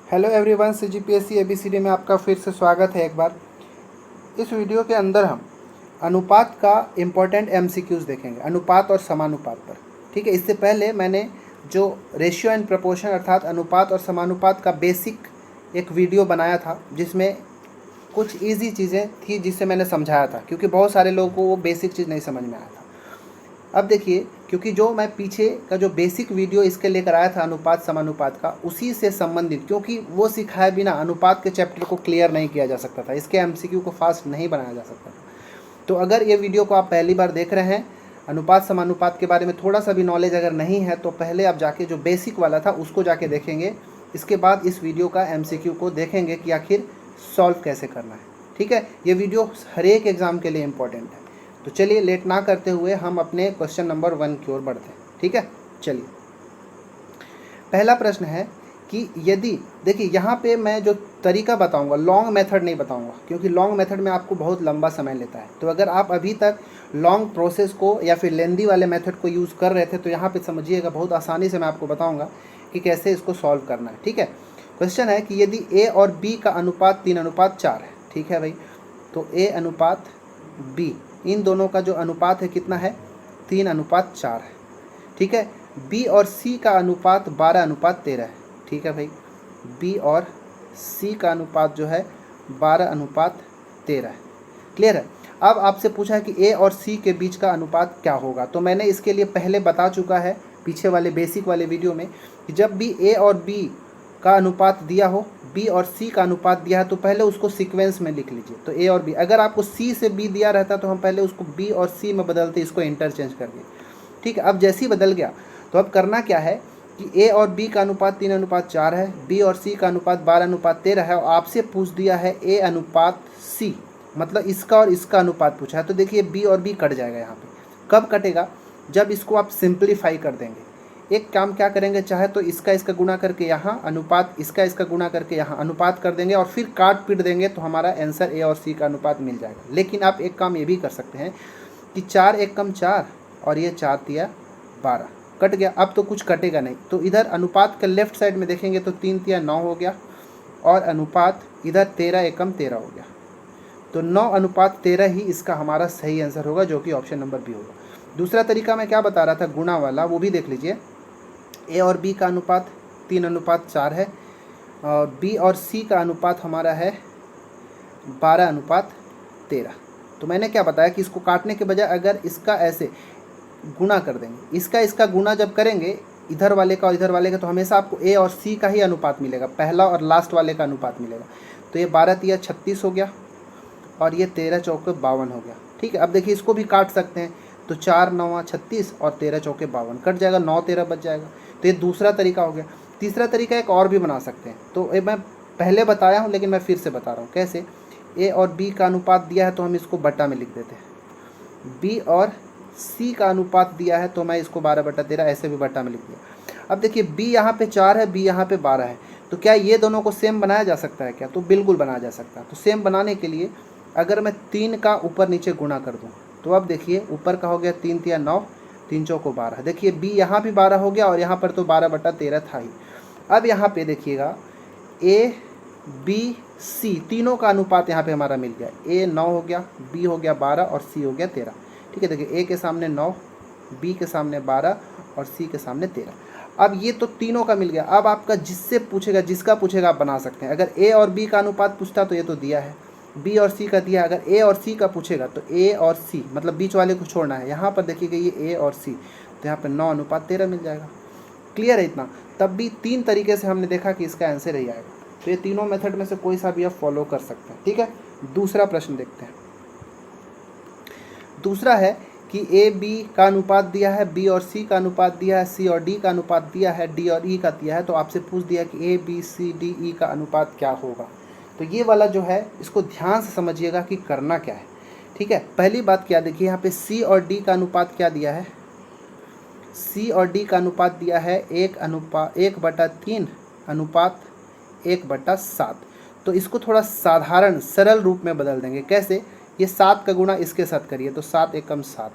Hello everyone, CGPSC ABCD में आपका फिर से स्वागत है। एक बार इस वीडियो के अंदर हम अनुपात का इम्पोर्टेंट MCQs देखेंगे, अनुपात और समानुपात पर। ठीक है, इससे पहले मैंने जो रेशियो एंड प्रपोर्शन अर्थात अनुपात और समानुपात का बेसिक एक वीडियो बनाया था, जिसमें कुछ इजी चीज़ें थी जिससे मैंने समझाया था, क्योंकि बहुत सारे लोगों को वो बेसिक चीज़ नहीं समझ में आया था। अब देखिए, क्योंकि जो मैं पीछे का जो बेसिक वीडियो इसके लेकर आया था अनुपात समानुपात का, उसी से संबंधित, क्योंकि वो सिखाए बिना अनुपात के चैप्टर को क्लियर नहीं किया जा सकता था, इसके MCQ को फास्ट नहीं बनाया जा सकता था। तो अगर ये वीडियो को आप पहली बार देख रहे हैं, अनुपात समानुपात के बारे में थोड़ा सा भी नॉलेज अगर नहीं है, तो पहले आप जाके जो बेसिक वाला था उसको जाके देखेंगे। इसके बाद इस वीडियो का MCQ को देखेंगे कि आखिर सॉल्व कैसे करना है। ठीक है, ये वीडियो हर एक एग्ज़ाम के लिए इम्पोर्टेंट है। तो चलिए लेट ना करते हुए हम अपने क्वेश्चन नंबर 1 की ओर बढ़ते हैं। ठीक है, चलिए पहला प्रश्न है कि यदि, देखिए यहाँ पे मैं जो तरीका बताऊंगा लॉन्ग मेथड नहीं बताऊंगा, क्योंकि लॉन्ग मेथड में आपको बहुत लंबा समय लेता है। तो अगर आप अभी तक लॉन्ग प्रोसेस को या फिर लेंदी वाले मेथड को यूज़ कर रहे थे, तो यहाँ पे समझिएगा, बहुत आसानी से मैं आपको बताऊँगा कि कैसे इसको सॉल्व करना है। ठीक है, क्वेश्चन है कि यदि A और B का अनुपात 3:4 है। ठीक है भाई, तो A अनुपात B, इन दोनों का जो अनुपात है कितना है, 3:4 है। ठीक है, B और C का अनुपात 12:13 है। ठीक है भाई, B और C का अनुपात जो है 12:13 है। क्लियर है। अब आपसे पूछा है कि A और C के बीच का अनुपात क्या होगा। तो मैंने इसके लिए पहले बता चुका है पीछे वाले बेसिक वाले वीडियो में कि जब भी A और B का अनुपात दिया हो, B और C का अनुपात दिया है, तो पहले उसको सीक्वेंस में लिख लीजिए। तो A और B, अगर आपको C से B दिया रहता तो हम पहले उसको B और C में बदलते, इसको इंटरचेंज कर दिए। ठीक है, अब जैसे ही बदल गया तो अब करना क्या है कि A और B का अनुपात 3:4 है, B और C का अनुपात 12:13 है, और आपसे पूछ दिया है A अनुपात C, मतलब इसका और इसका अनुपात पूछा है। तो देखिए B और B कट जाएगा यहाँ पे। कब कटेगा, जब इसको आप सिंप्लीफाई कर देंगे। एक काम क्या करेंगे, चाहे तो इसका इसका गुणा करके यहाँ अनुपात, इसका इसका गुणा करके यहाँ अनुपात कर देंगे, और फिर काट पीट देंगे, तो हमारा आंसर A और C का अनुपात मिल जाएगा। लेकिन आप एक काम ये भी कर सकते हैं कि 4 × 1 = 4 और ये 4 × 3 = 12, कट गया। अब तो कुछ कटेगा नहीं, तो इधर अनुपात के लेफ्ट साइड में देखेंगे तो 3 × 3 = 9 हो गया, और अनुपात इधर 13 × 1 = 13 हो गया। तो 9:13 ही इसका हमारा सही आंसर होगा, जो कि ऑप्शन नंबर बी होगा। दूसरा तरीका मैं क्या बता रहा था, गुणा वाला, वो भी देख लीजिए। A और B का अनुपात 3:4 है, और B और C का अनुपात हमारा है 12:13। तो मैंने क्या बताया कि इसको काटने के बजाय अगर इसका ऐसे गुणा कर देंगे, इसका इसका गुणा जब करेंगे इधर वाले का और इधर वाले का, तो हमेशा आपको A और C का ही अनुपात मिलेगा, पहला और लास्ट वाले का अनुपात मिलेगा। तो ये 12 × 3 = 36 हो गया, और ये 13 × 4 = 52 हो गया। ठीक है, अब देखिए इसको भी काट सकते हैं, तो 4 × 9 = 36 और 13 × 4 = 52, कट जाएगा, 9 13 बच जाएगा। तो ये दूसरा तरीका हो गया। तीसरा तरीका एक और भी बना सकते हैं, तो ये मैं पहले बताया हूँ लेकिन मैं फिर से बता रहा हूँ कैसे। A और B का अनुपात दिया है तो हम इसको बटा में लिख देते हैं। B और C का अनुपात दिया है तो मैं इसको 12/13 ऐसे भी बटा में लिख दिया। अब देखिए B यहाँ पे 4 है, B यहाँ पे 12 है, तो क्या ये दोनों को सेम बनाया जा सकता है क्या? तो बिल्कुल बनाया जा सकता है। तो सेम बनाने के लिए अगर मैं 3 का ऊपर नीचे गुणा कर दूँ, तो अब देखिए ऊपर का हो गया 3 × 3 = 9, 3 × 4 = 12। देखिए B यहाँ भी 12 हो गया, और यहाँ पर तो 12/13 था ही। अब यहाँ पे देखिएगा A B C तीनों का अनुपात यहाँ पे हमारा मिल गया। A 9 हो गया, B हो गया 12 और C हो गया 13। ठीक है, देखिए A के सामने 9, B के सामने 12 और C के सामने 13। अब ये तो तीनों का मिल गया। अब आपका जिससे पूछेगा, जिसका पूछेगा आप बना सकते हैं। अगर A और B का अनुपात पूछता तो ये तो दिया है, B और C का दिया। अगर A और C का पूछेगा तो A और C, मतलब बीच वाले को छोड़ना है। यहाँ पर देखिएगा ये A और C, तो यहाँ पर 9:13 मिल जाएगा। क्लियर है इतना? तब भी 3 तरीके से हमने देखा कि इसका आंसर ही आएगा। तो ये तीनों मेथड में से कोई सा भी आप फॉलो कर सकते हैं। ठीक है, दूसरा प्रश्न देखते हैं। दूसरा है कि A B का अनुपात दिया है, B और C का अनुपात दिया है, C और D का अनुपात दिया है, D और E का दिया है। तो आपसे पूछ दिया कि A B C D E का अनुपात क्या होगा। तो ये वाला जो है इसको ध्यान से समझिएगा कि करना क्या है। ठीक है, पहली बात क्या, देखिए यहाँ पे C और D का अनुपात क्या दिया है, C और D का अनुपात दिया है 1/3 अनुपात 1/7। तो इसको थोड़ा साधारण सरल रूप में बदल देंगे। कैसे, ये 7 का गुणा इसके साथ करिए तो 7 × 1 = 7,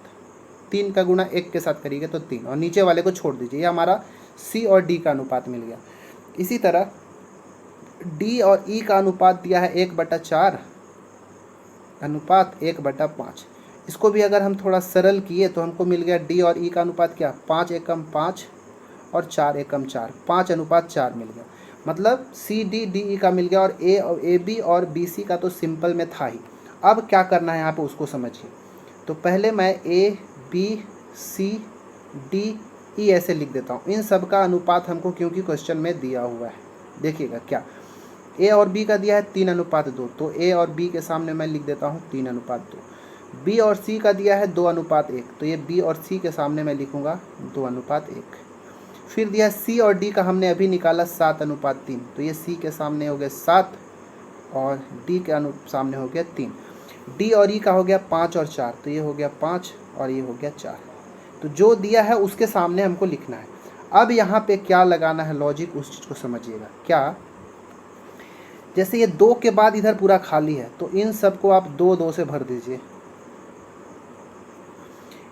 3 का गुणा 1 के साथ करिएगा तो 3, और नीचे वाले को छोड़ दीजिए। ये हमारा C और D का अनुपात मिल गया। इसी तरह डी और ई का अनुपात दिया है 1/4 अनुपात 1/5। इसको भी अगर हम थोड़ा सरल किए तो हमको मिल गया डी और ई का अनुपात क्या, 5 एकम 5 और 4 एकम 4, 5/4 मिल गया। मतलब सी डी डी ई का मिल गया, और ए बी और बी सी का तो सिंपल में था ही। अब क्या करना है यहाँ पे उसको समझिए। तो पहले मैं A B C D E ऐसे लिख देता हूँ। इन सब का अनुपात हमको क्योंकि क्वेश्चन में दिया हुआ है, देखिएगा क्या, ए और बी का दिया है 3:2, तो ए और बी के सामने मैं लिख देता हूँ 3:2। बी और सी का दिया है 2:1, तो ये बी और सी के सामने मैं लिखूँगा 2:1। फिर दिया सी और डी का हमने अभी निकाला 7:3, तो ये सी के सामने हो गया 7 और डी के सामने हो गया 3। डी और ई का हो गया 5 और 4, तो ये हो गया 5 और ये हो गया 4। तो जो दिया है उसके सामने हमको लिखना है। अब यहाँ पे क्या लगाना है लॉजिक, उस चीज़ को समझिएगा। क्या, जैसे ये 2 के बाद इधर पूरा खाली है, तो इन सब को आप 2 से भर दीजिए।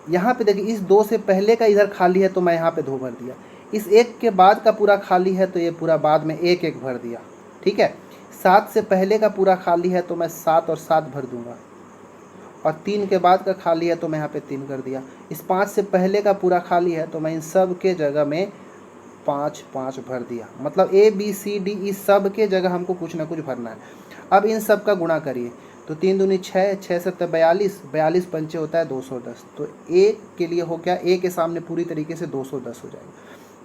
यहाँ पे देखिए, इस 2 से पहले का इधर खाली है तो मैं यहाँ पे 2 भर दिया। इस 1 के बाद का पूरा खाली है तो ये पूरा बाद में 1 भर दिया। ठीक है, 7 से पहले का पूरा खाली है तो मैं 7 और 7 भर दूंगा, और 3 के बाद का खाली है तो मैं यहाँ पे 3 कर दिया। इस 5 से पहले का पूरा खाली है तो मैं इन सब के जगह में 5 भर दिया। मतलब A B C D E सब के जगह हमको कुछ ना कुछ भरना है। अब इन सब का गुणा करिए, तो 3 दूनी 6, 6 7 42, 42 पंचे होता है 210। तो ए के लिए हो गया, ए के सामने पूरी तरीके से 210 हो जाएगा।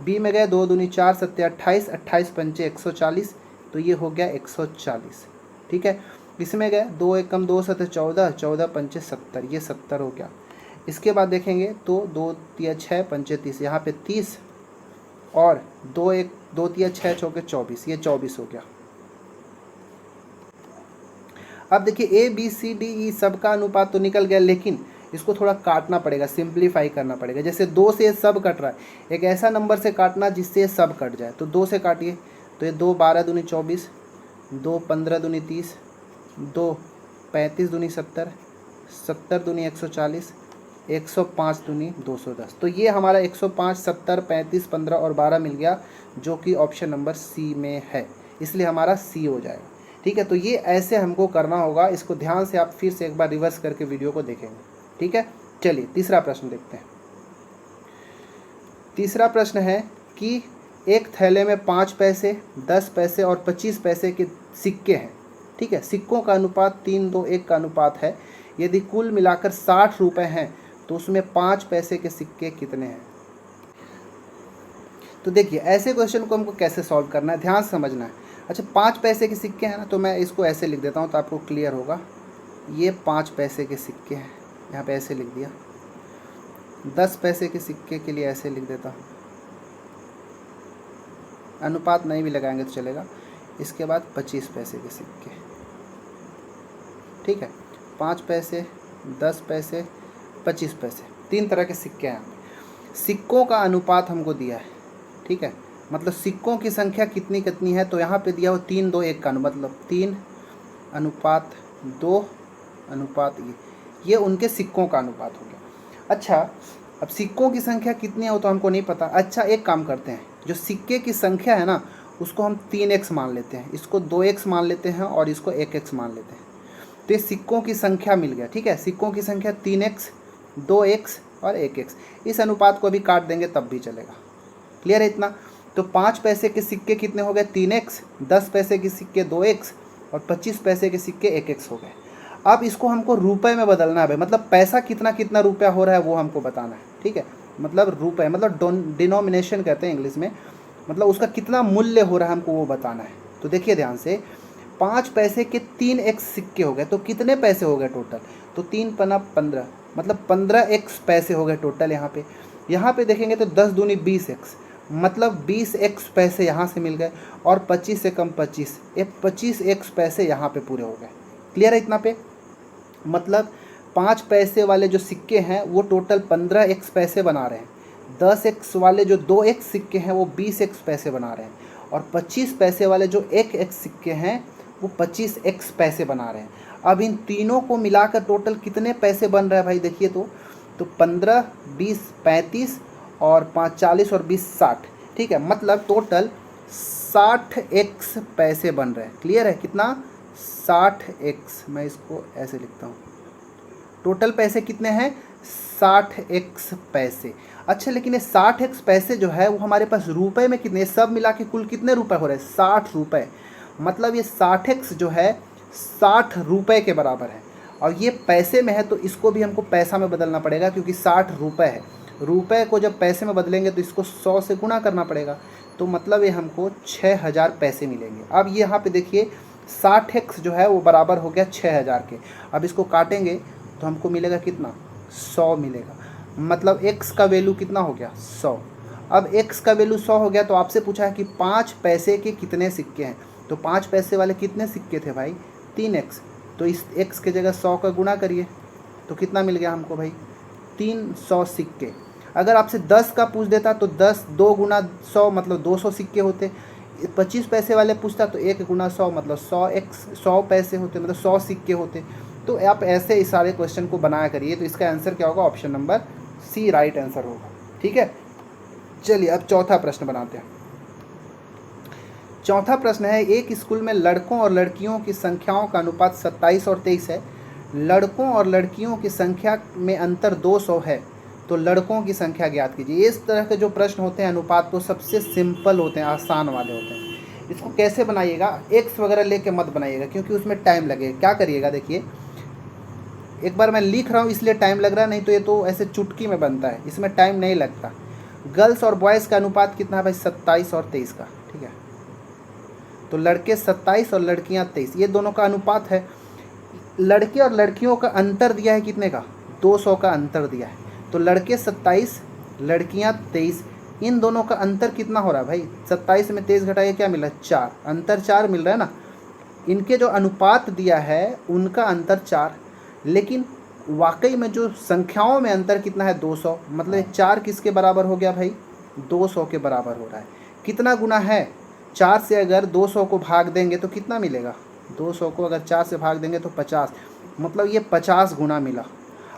बी में गए 2 दूनी 4 7 28, 28 पंचे 140, तो ये हो गया 140। ठीक है, इसमें गए 2 एकम 2 7 14, 14 पंचे 70, ये 70 हो गया। इसके बाद देखेंगे तो 2 तिया 6 पंचे 30, यहाँ पे 30 और 2 तिया 6 चौके 24, ये 24 हो गया। अब देखिए A B C D E सबका अनुपात तो निकल गया, लेकिन इसको थोड़ा काटना पड़ेगा, सिंप्लीफाई करना पड़ेगा। जैसे 2 से सब कट रहा है, एक ऐसा नंबर से काटना जिससे सब कट जाए। तो 2 से काटिए, तो ये 2 12 दूनी 24, 2 15 दूनी 30, 2 35 दूनी 70, 70 दूनी 140, 105 दूनी 210। तो ये हमारा 105, 70, 35, 15 और 12 मिल गया, जो कि ऑप्शन नंबर सी में है, इसलिए हमारा सी हो जाएगा। ठीक है, तो ये ऐसे हमको करना होगा। इसको ध्यान से आप फिर से एक बार रिवर्स करके वीडियो को देखेंगे। ठीक है, चलिए तीसरा प्रश्न देखते हैं। तीसरा प्रश्न है कि एक थैले में 5 पैसे, 10 पैसे और 25 पैसे के सिक्के हैं। ठीक है, सिक्कों का अनुपात 3:2:1 का अनुपात है। यदि कुल मिलाकर 60 रुपये हैं तो उसमें 5 पैसे के सिक्के कितने हैं। तो देखिए, ऐसे क्वेश्चन को हमको कैसे सॉल्व करना है, ध्यान से समझना है। अच्छा, 5 पैसे के सिक्के हैं ना, तो मैं इसको ऐसे लिख देता हूँ तो आपको क्लियर होगा। ये 5 पैसे के सिक्के हैं, यहाँ पे ऐसे लिख दिया। 10 पैसे के सिक्के के लिए ऐसे लिख देता हूँ, अनुपात नहीं भी लगाएंगे तो चलेगा। इसके बाद 25 पैसे के सिक्के। ठीक है, 5 पैसे, 10 पैसे, 25 पैसे, 3 तरह के सिक्के हैं। सिक्कों का अनुपात हमको दिया है। ठीक है, मतलब सिक्कों की संख्या कितनी कितनी है, तो यहाँ पे दिया हो 3:2:1 का, मतलब 3:2 ये उनके सिक्कों का अनुपात हो गया। अच्छा, अब सिक्कों की संख्या कितनी है तो हमको नहीं पता। अच्छा, एक काम करते हैं, जो सिक्के की संख्या है ना उसको हम 3x मान लेते हैं, इसको 2x मान लेते हैं और इसको 1x मान लेते हैं। तो ये सिक्कों की संख्या मिल गया। ठीक है, सिक्कों की संख्या 3x, 2x और 1x। इस अनुपात को अभी काट देंगे तब भी चलेगा। क्लियर है इतना। तो 5 पैसे के सिक्के कितने हो गए, 3x, 10 पैसे के सिक्के 2x और 25 पैसे के सिक्के 1x हो गए। अब इसको हमको रुपए में बदलना है, मतलब पैसा कितना कितना रुपया हो रहा है वो हमको बताना है। ठीक है, मतलब रुपए, मतलब डिनोमिनेशन कहते हैं इंग्लिश में, मतलब उसका कितना मूल्य हो रहा है हमको वो बताना है। तो देखिए ध्यान से, 5 पैसे के 3x सिक्के हो गए, तो कितने पैसे हो गए टोटल, तो 3 पना 15, मतलब 15x पैसे हो गए टोटल। यहाँ पे देखेंगे तो 10 दूनी 20x, मतलब 20x पैसे यहाँ से मिल गए, और 25 से कम 25, ये 25x पैसे यहाँ पे पूरे हो गए। क्लियर है इतना पे। मतलब 5 पैसे वाले जो सिक्के हैं वो टोटल 15x पैसे बना रहे हैं, 10x वाले जो 2x सिक्के हैं वो 20x पैसे बना रहे हैं, और 25 पैसे वाले जो 1x सिक्के हैं वो 25x पैसे बना रहे हैं। अब इन तीनों को मिलाकर टोटल कितने पैसे बन रहा है भाई, देखिए तो 15, 20, 35 और 5 40 और 20 60। ठीक है, मतलब टोटल 60x पैसे बन रहे हैं। क्लियर है? कितना? 60x। मैं इसको ऐसे लिखता हूँ, टोटल पैसे कितने हैं? 60x पैसे। अच्छा, लेकिन ये 60x पैसे जो है वो हमारे पास रुपए में कितने, सब मिला के कुल कितने रुपए हो रहे हैं? 60 रुपये। मतलब ये 60x जो है 60 रुपये के बराबर है, और ये पैसे में है तो इसको भी हमको पैसा में बदलना पड़ेगा, क्योंकि 60 रुपये है। रुपए को जब पैसे में बदलेंगे तो इसको 100 से गुना करना पड़ेगा, तो मतलब ये हमको 6000 पैसे मिलेंगे। अब ये यहाँ पे देखिए 60x जो है वो बराबर हो गया 6000 के। अब इसको काटेंगे तो हमको मिलेगा कितना? 100 मिलेगा। मतलब x का वैल्यू कितना हो गया? 100। अब x का वैल्यू 100 हो गया, तो आपसे पूछा है कि 5 पैसे के कितने सिक्के हैं। तो 5 पैसे वाले कितने सिक्के थे भाई? 3x। तो इस x के जगह 100 का गुणा करिए, तो कितना मिल गया हमको भाई? 300 सिक्के। अगर आपसे 10 का पूछ देता तो 10 2 गुना 100 मतलब 200 सिक्के होते। 25 पैसे वाले पूछता तो 1 गुना 100 मतलब 100 पैसे होते, मतलब 100 सिक्के होते। तो आप ऐसे इस सारे क्वेश्चन को बनाया करिए। तो इसका आंसर क्या होगा? Option number C right answer होगा। ठीक है, चलिए अब चौथा प्रश्न बनाते हैं। चौथा प्रश्न है, एक स्कूल में लड़कों और लड़कियों की संख्याओं का अनुपात 27 और 23 है। लड़कों और लड़कियों की संख्या में अंतर 200 है, तो लड़कों की संख्या ज्ञात कीजिए। इस तरह के जो प्रश्न होते हैं अनुपात तो सबसे सिंपल होते हैं, आसान वाले होते हैं। इसको कैसे बनाइएगा? एक्स वगैरह लेके मत बनाइएगा, क्योंकि उसमें टाइम लगेगा। क्या करिएगा, देखिए एक बार मैं लिख रहा हूँ इसलिए टाइम लग रहा है, नहीं तो ये तो ऐसे चुटकी में बनता है, इसमें टाइम नहीं लगता। गर्ल्स और बॉयज़ का अनुपात कितना है भाई? 27 और 23 का। ठीक है, तो लड़के 27 और लड़कियाँ 23, ये दोनों का अनुपात है। लड़के और लड़कियों का अंतर दिया है कितने का? 200 का अंतर दिया है। तो लड़के 27 लड़कियां 23, इन दोनों का अंतर कितना हो रहा है भाई? 27 में 23 घटाइए, क्या मिला? 4। अंतर 4 मिल रहा है ना। इनके जो अनुपात दिया है उनका अंतर 4, लेकिन वाकई में जो संख्याओं में अंतर कितना है? 200। मतलब 4 किसके बराबर हो गया भाई? 200 के बराबर हो रहा है। कितना गुना है? 4 से अगर 200 को भाग देंगे तो कितना मिलेगा? 200 को अगर 4 से भाग देंगे तो 50, मतलब ये 50 गुना मिला।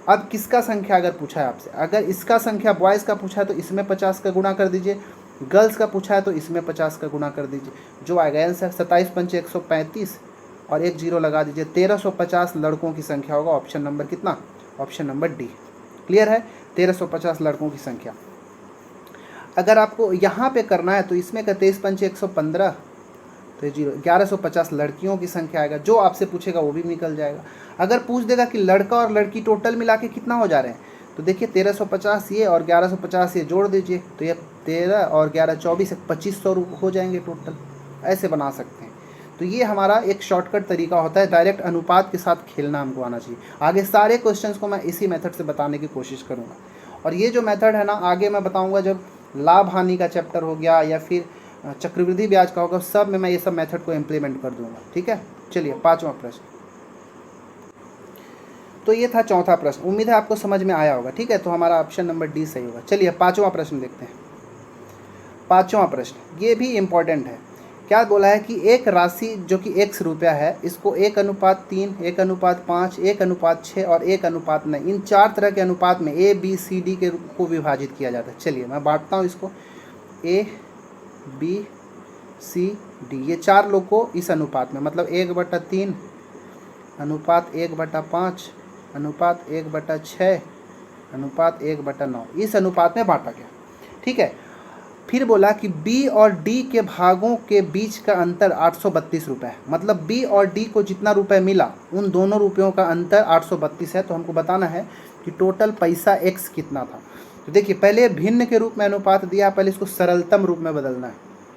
अब किसका संख्या अगर पूछा है आपसे, अगर इसका संख्या बॉयज़ का पूछा है तो इसमें 50 का गुणा कर दीजिए, गर्ल्स का पूछा है तो इसमें 50 का गुणा कर दीजिए। जो आएगा आंसर 27 पंचे 135 और 1 0 लगा दीजिए, 1350 लड़कों की संख्या होगा। ऑप्शन नंबर कितना? Option number D. क्लियर है? 1350 लड़कों की संख्या। अगर आपको यहाँ पे करना है तो इसमें का 23 पंचे 115 तो 1150 लड़कियों की संख्या आएगा। जो आपसे पूछेगा वो भी निकल जाएगा। अगर पूछ देगा कि लड़का और लड़की टोटल मिला के कितना हो जा रहे हैं, तो देखिए 1350 ये और 1150 ये जोड़ दीजिए, तो ये 13 और 11 24 2500 हो जाएंगे टोटल। ऐसे बना सकते हैं। तो ये हमारा एक शॉर्टकट तरीका होता है, डायरेक्ट अनुपात के साथ खेलना हमको आना चाहिए। आगे सारे क्वेश्चंस को मैं इसी मेथड से बताने की कोशिश करूँगा। और ये जो मेथड है ना, आगे मैं बताऊँगा जब लाभ हानि का चैप्टर हो गया या फिर चक्रवृद्धि ब्याज का होगा, सब में मैं ये सब मेथड को इम्प्लीमेंट कर दूंगा। ठीक है, चलिए पांचवा प्रश्न। तो ये था चौथा प्रश्न, उम्मीद है आपको समझ में आया होगा। ठीक है, तो हमारा ऑप्शन नंबर डी सही होगा। चलिए पांचवा प्रश्न देखते हैं। पांचवा प्रश्न ये भी इम्पोर्टेंट है। क्या बोला है कि एक राशि जो कि x रुपया है, इसको 1:3, 1:5, 1:6 और 1:9, इन 4 तरह के अनुपात में a b c d के को विभाजित किया जाता है। चलिए मैं बांटता हूँ इसको, a b c d, ये 4 लोग को इस अनुपात में, मतलब 1/3 अनुपात 1/5 अनुपात 1/6 अनुपात 1/9, इस अनुपात में बांटा गया। ठीक है, फिर बोला कि B और D के भागों के बीच का अंतर 832 रुपये है। मतलब B और D को जितना रुपए मिला उन दोनों रुपयों का अंतर 832 है। तो हमको बताना है कि टोटल पैसा X कितना था। तो देखिए पहले भिन्न के रूप में अनुपात दिया, पहले इसको सरलतम रूप में बदलना है,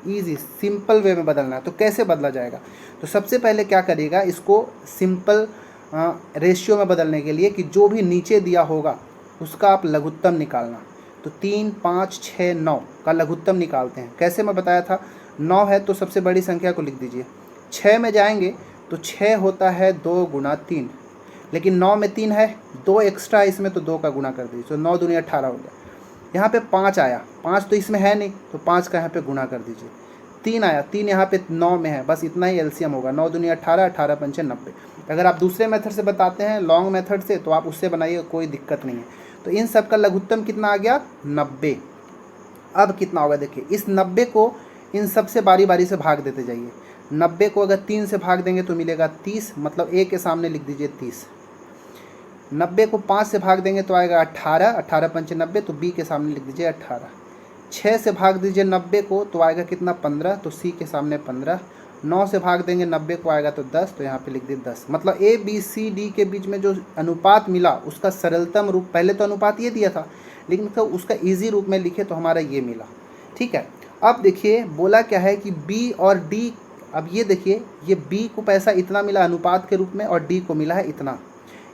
ईजी सिंपल वे में बदलना है। तो कैसे बदला जाएगा? तो सबसे पहले क्या करिएगा, इसको सिंपल रेशियो में बदलने के लिए कि जो भी नीचे दिया होगा उसका आप लघुत्तम निकालना। तो 3, 5, 6, 9 का लघुत्तम निकालते हैं। कैसे मैं बताया था, 9 है तो सबसे बड़ी संख्या को लिख दीजिए। 6 में जाएंगे तो 6 होता है 2 × 3, लेकिन 9 में 3 है, 2 एक्स्ट्रा इसमें, तो 2 का गुना कर दीजिए। तो 9 दूनी 18 हो गया। यहाँ पे 5 आया, 5 तो इसमें है नहीं, तो 5 का यहाँ पे गुना कर दीजिए। 3 आया, 3 यहाँ पे 9 में है, बस इतना ही एलसीएम होगा। 9 दूनी 18, 18 पंचे 90। अगर आप दूसरे मेथड से बताते हैं, लॉन्ग मेथड से, तो आप उससे बनाइए, कोई दिक्कत नहीं है। तो इन सब का लघुत्तम कितना आ गया? 90। अब कितना होगा देखिए, इस 90 को इन सब से बारी बारी से भाग देते जाइए। 90 को अगर 3 से भाग देंगे तो मिलेगा 30, मतलब ए के सामने लिख दीजिए 30। 90 को 5 से भाग देंगे तो आएगा 18, 18 पंचे 90, तो बी के सामने लिख दीजिए 18। 6 से भाग दीजिए 90 को तो आएगा कितना 15, तो सी के सामने 15। 9 से भाग देंगे 90 को आएगा तो 10, तो यहाँ पे लिख दिए 10। मतलब ए बी सी डी के बीच में जो अनुपात मिला उसका सरलतम रूप, पहले तो अनुपात ये दिया था लेकिन तो उसका ईजी रूप में लिखे तो हमारा ये मिला। ठीक है, अब देखिए बोला क्या है कि बी और डी, अब ये देखिए ये बी को पैसा इतना मिला अनुपात के रूप में और डी को मिला है इतना,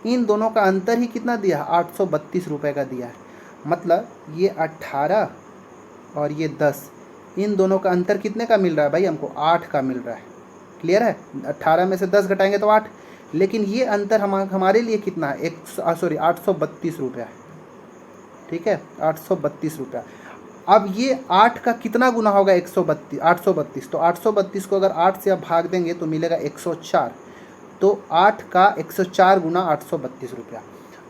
इन दोनों का अंतर ही कितना दिया है 832 रुपये का दिया है। मतलब ये 18 और ये 10, इन दोनों का अंतर कितने का मिल रहा है भाई, हमको 8 का मिल रहा है। क्लियर है, 18 में से 10 घटाएंगे तो 8, लेकिन ये अंतर हमारे लिए कितना है 832 रुपया है। ठीक है, 832 रुपया। अब ये 8 का कितना गुना होगा 832, तो 832 को अगर 8 से आप भाग देंगे तो मिलेगा 104, तो 8 का 104 गुना 832 रुपया।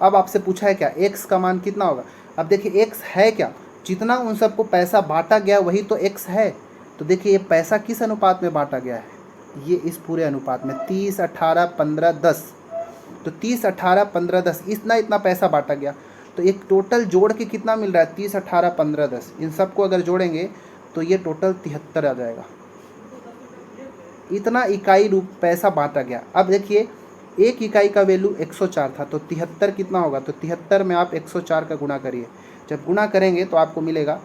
अब आपसे पूछा है क्या x का मान कितना होगा। अब देखिए x है क्या, जितना उन सबको पैसा बांटा गया वही तो x है। तो देखिए ये पैसा किस अनुपात में बांटा गया है, ये इस पूरे अनुपात में 30, 18, 15, 10। तो 30, 18, 15, 10 इतना पैसा बांटा गया। तो एक टोटल जोड़ के कितना मिल रहा है 30, 18, 15, 10, इन सबको अगर जोड़ेंगे तो ये टोटल 73 आ जाएगा। इतना इकाई रूप पैसा बांटा गया। अब देखिए एक इकाई का वैल्यू 104 था, तो 73 कितना होगा, तो 73 में आप 104 का गुणा करिए। जब गुणा करेंगे तो आपको मिलेगा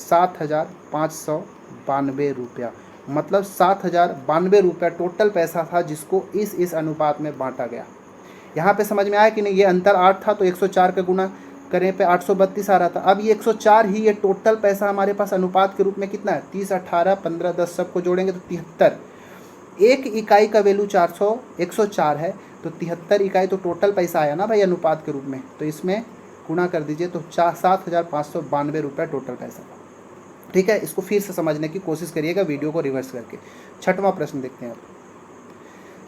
7,592 रुपया। मतलब 7,092 रुपया टोटल पैसा था जिसको इस अनुपात में बांटा गया। यहाँ पे समझ में आया कि नहीं, ये अंतर 8 था तो 104 का गुणा करें पे 832 आ रहा था। अब ये 104 ही ये टोटल पैसा हमारे पास अनुपात के रूप में कितना है 30, 18, 15, 10 सबको जोड़ेंगे तो 73। एक इकाई का वैल्यू 104 है, तो 73 इकाई तो टोटल पैसा आया ना भाई अनुपात के रूप में, तो इसमें गुणा कर दीजिए तो 7,592 रुपये टोटल पैसा। ठीक है, इसको फिर से समझने की कोशिश करिएगा वीडियो को रिवर्स करके। छठवां प्रश्न देखते हैं अब।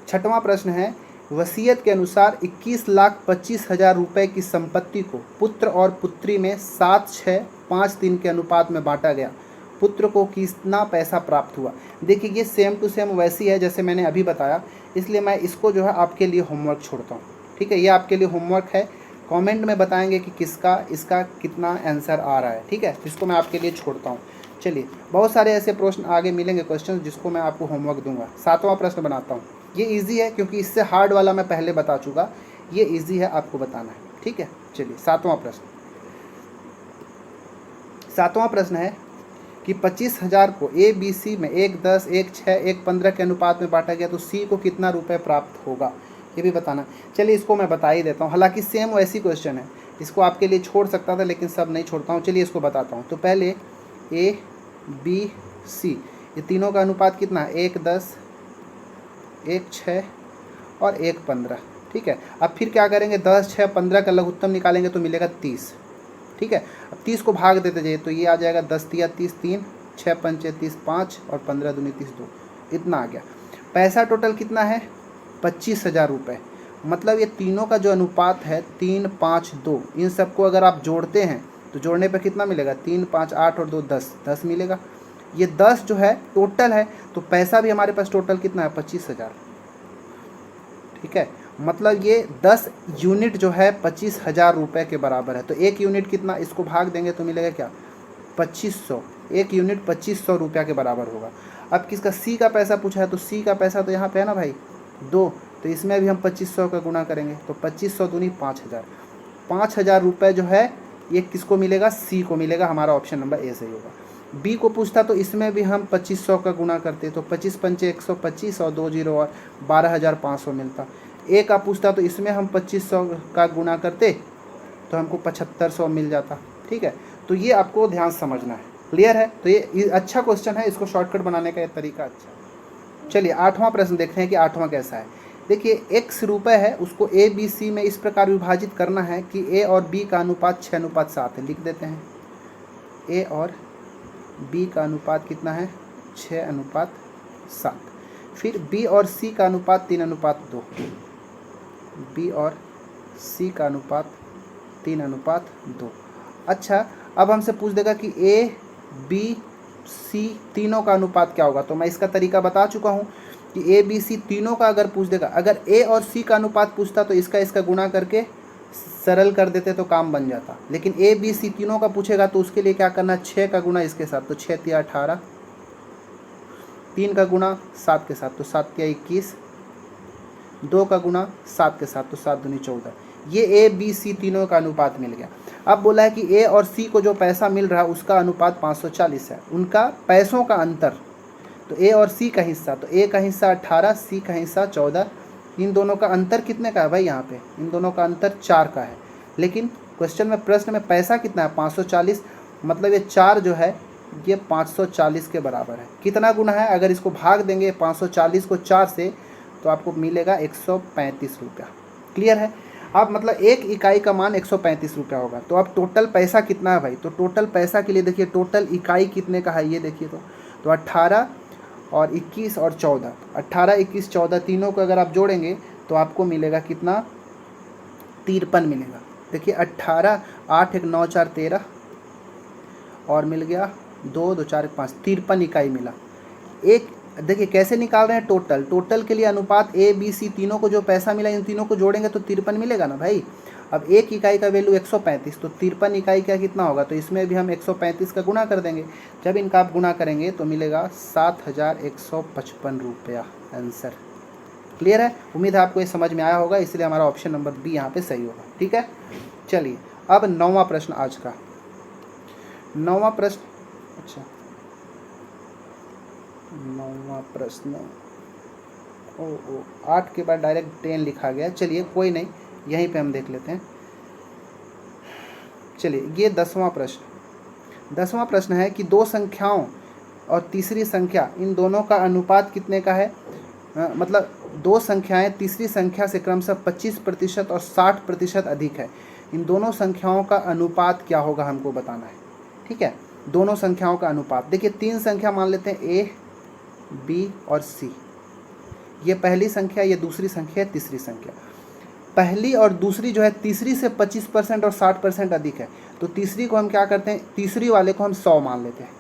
छठवां प्रश्न है, वसीयत के अनुसार 21,25,000 रुपये की संपत्ति को पुत्र और पुत्री में 7:6:5:3 के अनुपात में बांटा गया। पुत्र को कितना पैसा प्राप्त हुआ। देखिए ये सेम टू सेम वैसी है जैसे मैंने अभी बताया, इसलिए मैं इसको जो है आपके लिए होमवर्क छोड़ता हूँ। ठीक है, ये आपके लिए होमवर्क है, कमेंट में बताएंगे कि किसका इसका कितना आंसर आ रहा है। ठीक है, इसको मैं आपके लिए छोड़ता हूँ। चलिए, बहुत सारे ऐसे प्रश्न आगे मिलेंगे क्वेश्चन जिसको मैं आपको होमवर्क दूंगा। 7वां प्रश्न बनाता हूँ, ये इजी है क्योंकि इससे हार्ड वाला मैं पहले बता चुका, ये इजी है आपको बताना है। ठीक है, चलिए 7वां प्रश्न। 7वां प्रश्न है कि 25,000 को ए बी सी में 1, 10, 1, 6, 1, 15 के अनुपात में बांटा गया तो सी को कितना रुपए प्राप्त होगा, ये भी बताना। चलिए इसको मैं बता ही देता हूँ, हालांकि सेम वैसी क्वेश्चन है, इसको आपके लिए छोड़ सकता था लेकिन सब नहीं छोड़ता हूँ। चलिए इसको बताता हूँ। तो पहले ए बी सी ये तीनों का अनुपात कितना है 1, 10, 1, 6 और 1, 15। ठीक है, अब फिर क्या करेंगे 10, 6, 15 का लघुत्तम निकालेंगे तो मिलेगा 30। ठीक है, अब 30 को भाग देते जाइए तो ये आ जाएगा 10 तिया 30, 3, 6 पंचे 30, 5 और 15 दूनी 30, 2, इतना आ गया। पैसा टोटल कितना है 25,000 रुपये। मतलब ये तीनों का जो अनुपात है 3, 5, 2, इन सबको अगर आप जोड़ते हैं तो जोड़ने पे कितना मिलेगा 3, 5, 8 और 2, 10 मिलेगा। ये 10 जो है टोटल है, तो पैसा भी हमारे पास टोटल कितना है 25,000। ठीक है, मतलब ये 10 यूनिट जो है 25,000 रुपये के बराबर है। तो एक यूनिट कितना, इसको भाग देंगे तो मिलेगा क्या 2500। एक यूनिट 2500 रुपया के बराबर होगा। अब किसका सी का पैसा पूछा है, तो सी का पैसा तो यहाँ पे है ना भाई 2, तो इसमें भी हम 2500 का गुणा करेंगे तो 2500 दूनी 5,000। 5,000 रुपये जो है ये किसको मिलेगा, सी को मिलेगा। हमारा ऑप्शन नंबर ए सही होगा। बी को पूछता तो इसमें भी हम 2500 का गुणा करते तो 25 पंचे 125 और 2 जीरो और 12,500 मिलता। ए का पूछता तो इसमें हम 2500 का गुणा करते तो हमको 7500 मिल जाता। ठीक है, तो ये आपको ध्यान समझना है। क्लियर है, तो ये अच्छा क्वेश्चन है, इसको शॉर्टकट बनाने का ये तरीका अच्छा है। चलिए 8वां प्रश्न देखते हैं कि 8वां कैसा है। देखिए x रुपये है, उसको ए बी सी में इस प्रकार विभाजित करना है कि ए और बी का अनुपात 6:7 है। लिख देते हैं ए और बी का अनुपात कितना है 6:7। फिर बी और सी का अनुपात 3:2। बी और सी का अनुपात 3:2। अच्छा, अब हमसे पूछ देगा कि ए बी सी तीनों का अनुपात क्या होगा। तो मैं इसका तरीका बता चुका हूँ कि ए बी सी तीनों का अगर पूछ देगा, अगर ए और सी का अनुपात पूछता तो इसका गुणा करके सरल कर देते तो काम बन जाता। लेकिन ए बी सी तीनों का पूछेगा तो उसके लिए क्या करना है, 6 का गुणा इसके साथ तो 6 तिया 18, 3 का गुणा 7 के साथ तो 7 तिया 21, 2 का गुणा 7 के साथ तो 7 दूनी 14। ये ए बी सी तीनों का अनुपात मिल गया। अब बोला है कि ए और सी को जो पैसा मिल रहा है उसका अनुपात 540 है, उनका पैसों का अंतर। तो ए और सी का हिस्सा, तो ए का हिस्सा 18, सी का हिस्सा 14, इन दोनों का अंतर कितने का है भाई, यहाँ पे इन दोनों का अंतर 4 का है। लेकिन क्वेश्चन में प्रश्न में पैसा कितना है 540, मतलब ये 4 जो है ये 540 के बराबर है। कितना गुना है, अगर इसको भाग देंगे 540 को 4 से तो आपको मिलेगा 135 रुपया। क्लियर है। अब मतलब एक इकाई का मान 135 रुपया होगा। तो अब टोटल पैसा कितना है भाई, तो टोटल पैसा के लिए देखिए टोटल इकाई कितने का है ये देखिए। तो 18 और 21 और 14, 18 21 14 तीनों को अगर आप जोड़ेंगे तो आपको मिलेगा कितना, 53 मिलेगा। देखिए 18, 8 1 9 4 13 और मिल गया 2 2 4 5, 53 इकाई मिला। एक देखिए कैसे निकाल रहे हैं टोटल के लिए अनुपात ए बी सी तीनों को जो पैसा मिला इन तीनों को जोड़ेंगे तो 53 मिलेगा ना भाई। अब एक इकाई का वैल्यू 135, तो 53 इकाई का कितना होगा, तो इसमें भी हम 135 का गुणा कर देंगे। जब इनका आप गुणा करेंगे तो मिलेगा 7155 रुपया आंसर। क्लियर है। उम्मीद है आपको ये समझ में आया होगा, इसलिए हमारा ऑप्शन नंबर बी यहाँ पे सही होगा। ठीक है, चलिए अब 9वां प्रश्न आज का 9वां प्रश्न। अच्छा 9वां प्रश्न, ओ 8 के बाद डायरेक्ट 10 लिखा गया। चलिए कोई नहीं, यहीं पे हम देख लेते हैं। चलिए ये 10वां प्रश्न है कि दो संख्याओं और तीसरी संख्या इन दोनों का अनुपात कितने का है। मतलब दो संख्याएं तीसरी संख्या से क्रमशः 25% और 60% अधिक है, इन दोनों संख्याओं का अनुपात क्या होगा हमको बताना है। ठीक है, दोनों संख्याओं का अनुपात। देखिए 3 संख्या मान लेते हैं, ए बी और सी। ये पहली संख्या, ये दूसरी संख्या, तीसरी संख्या। पहली और दूसरी जो है तीसरी से 25% और 60% अधिक है, तो तीसरी को हम क्या करते हैं, तीसरी वाले को हम 100 मान लेते हैं।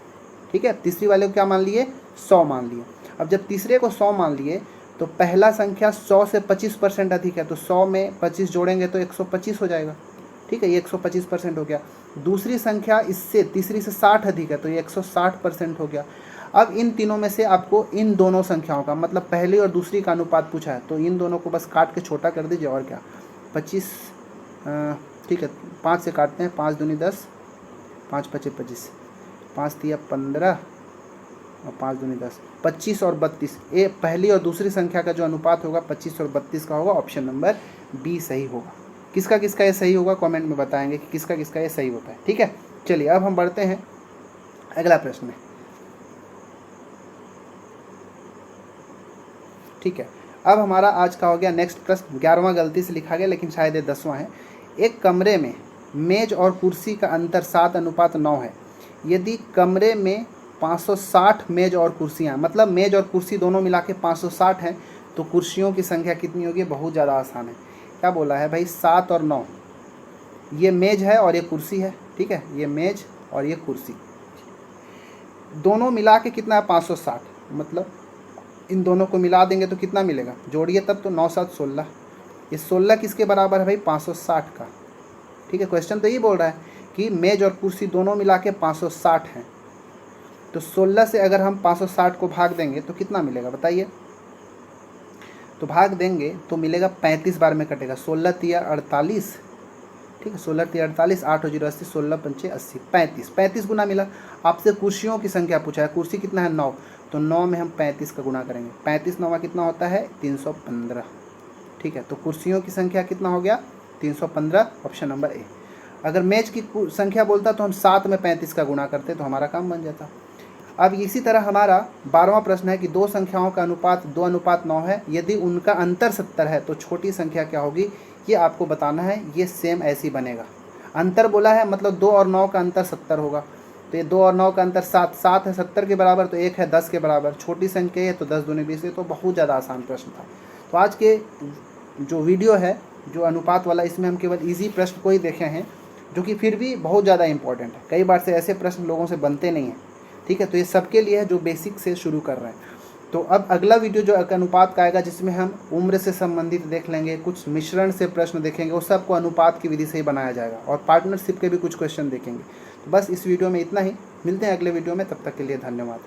ठीक है, तीसरी वाले को क्या मान लिए, 100 मान लिए। अब जब तीसरे को 100 मान लिए तो पहला संख्या 100 से 25% अधिक है, तो 100 में 25 जोड़ेंगे तो 125 हो जाएगा। ठीक है, ये 125% हो गया। दूसरी संख्या इससे तीसरी से 60 अधिक है, तो ये 160% हो गया। अब इन तीनों में से आपको इन दोनों संख्याओं का मतलब पहली और दूसरी का अनुपात पूछा है, तो इन दोनों को बस काट के छोटा कर दीजिए और क्या। 25, ठीक है 5 से काटते हैं, 5 दूनी 10, 5 पचे 25, 5 तिया 15 और 5 दूनी 10, 25 और 32। ये पहली और दूसरी संख्या का जो अनुपात होगा 25 और 32 का होगा। ऑप्शन नंबर बी सही होगा। किसका किसका ये सही होगा कमेंट में बताएंगे कि किसका किसका ये सही होता है। ठीक है, चलिए अब हम बढ़ते हैं अगला प्रश्न में। ठीक है, अब हमारा आज का हो गया नेक्स्ट प्रश्न। 11वां गलती से लिखा गया लेकिन शायद ये 10वां है। एक कमरे में मेज और कुर्सी का अंतर 7:9 है। यदि कमरे में 560 मेज और कुर्सियाँ, मतलब मेज और कुर्सी दोनों मिला के 560 हैं, तो कुर्सियों की संख्या कितनी होगी। बहुत ज़्यादा आसान है। क्या बोला है भाई, 7 और 9। ये मेज है और ये कुर्सी है। ठीक है, ये मेज और ये कुर्सी दोनों मिला के कितना है 560, मतलब इन दोनों को मिला देंगे तो कितना मिलेगा, जोड़िए तब तो 9 7 16। ये 16 किसके बराबर है भाई, 560 का। ठीक है, क्वेश्चन तो यही बोल रहा है कि मेज और कुर्सी दोनों मिला के 560 हैं, तो 16 से अगर हम 560 को भाग देंगे तो कितना मिलेगा बताइए। तो भाग देंगे तो मिलेगा 35 बार में कटेगा। 16 तिया 48, ठीक है 16 तिया 48, 8 और 0 80, 16 पंचे 80, 35 गुना मिला। आपसे कुर्सियों की संख्या पूछा है, कुर्सी कितना है 9, तो 9 में हम 35 का गुणा करेंगे। 35 9 कितना होता है 315। ठीक है, तो कुर्सियों की संख्या कितना हो गया 315, ऑप्शन नंबर ए। अगर मेज की संख्या बोलता तो हम 7 में 35 का गुणा करते तो हमारा काम बन जाता। अब इसी तरह हमारा 12वां प्रश्न है कि दो संख्याओं का अनुपात 2:9 है। यदि उनका अंतर 70 है तो छोटी संख्या क्या होगी, ये आपको बताना है। ये सेम ऐसी बनेगा। अंतर बोला है मतलब 2 और 9 का अंतर 70 होगा, तो ये 2 और 9 का अंतर 7 है 70 के बराबर, तो 1 है 10 के बराबर। छोटी संख्या है तो 10 दूनी 20 है। तो बहुत ज़्यादा आसान प्रश्न था। तो आज के जो वीडियो है जो अनुपात वाला, इसमें हम केवल ईजी प्रश्न को ही देखे हैं, जो कि फिर भी बहुत ज़्यादा इंपॉर्टेंट है। कई बार से ऐसे प्रश्न लोगों से बनते नहीं हैं। ठीक है। तो ये सबके लिए है जो बेसिक से शुरू कर रहे हैं। तो अब अगला वीडियो जो अनुपात का आएगा, जिसमें हम उम्र से संबंधित देख लेंगे, कुछ मिश्रण से प्रश्न देखेंगे, वो सबको अनुपात की विधि से ही बनाया जाएगा, और पार्टनरशिप के भी कुछ क्वेश्चन देखेंगे। तो बस इस वीडियो में इतना ही, मिलते हैं अगले वीडियो में, तब तक के लिए धन्यवाद।